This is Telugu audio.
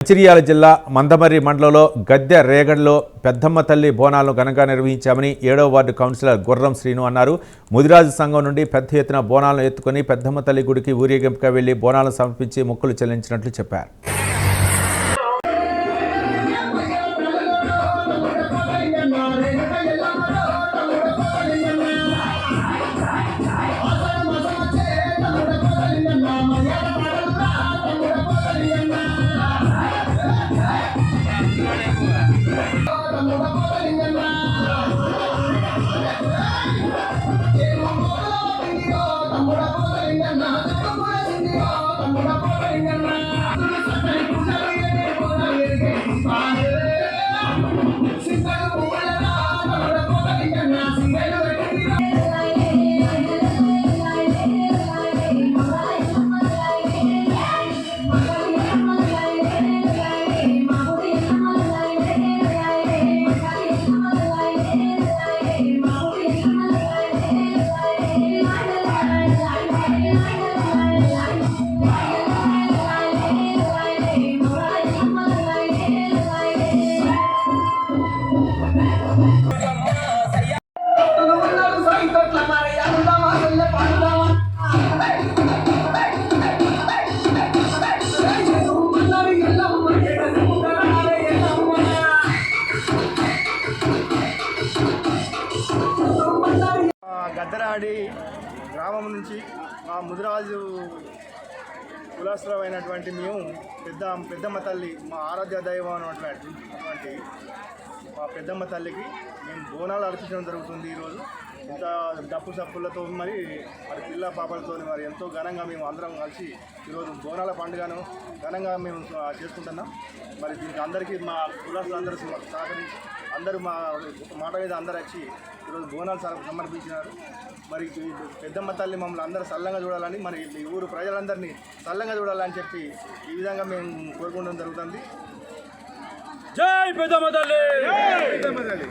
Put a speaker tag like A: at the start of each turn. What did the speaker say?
A: మంచిర్యాల జిల్లా మందమర్రి మండలంలో గద్దె రేగడ్లో పెద్దమ్మ తల్లి బోనాలను ఘనంగా నిర్వహించామని 7వ వార్డు కౌన్సిలర్ గుర్రం శ్రీను అన్నారు. ముదిరాజు సంఘం నుండి పెద్ద ఎత్తున బోనాలను ఎత్తుకుని పెద్దమ్మ తల్లి గుడికి ఊరేగింపుగా వెళ్లి బోనాలను సమర్పించి మొక్కులు చెల్లించినట్లు చెప్పారు.
B: గద్దరాడి గ్రామం నుంచి మా ముదిరాజు కులస్తులమైనటువంటి మేము పెద్దమ్మ తల్లి మా ఆరాధ్య దైవం అన్నటువంటి మా పెద్దమ్మ తల్లికి మేము బోనాలు అర్పించడం జరుగుతుంది. ఈరోజు ఇంత డప్పు సప్పులతో మరి పిల్ల పాపలతో మరి ఎంతో ఘనంగా మేము అందరం కలిసి ఈరోజు బోనాల పండుగను ఘనంగా మేము చేసుకుంటున్నాం. మరి దీనికి అందరికీ మా కులస్తులందరూ సహకరించి అందరూ మా మాట మీద అందరూ వచ్చి ఈరోజు బోనాలు సమర్పించినారు. మరి పెద్దమ్మ తల్లి మమ్మల్ని అందరూ చల్లంగా చూడాలని మరి ఈ ఊరు ప్రజలందరినీ చల్లంగా చూడాలని చెప్పి ఈ విధంగా మేము కోరుకోవడం జరుగుతుంది.
C: జై పెద్దమ్మ తల్లి.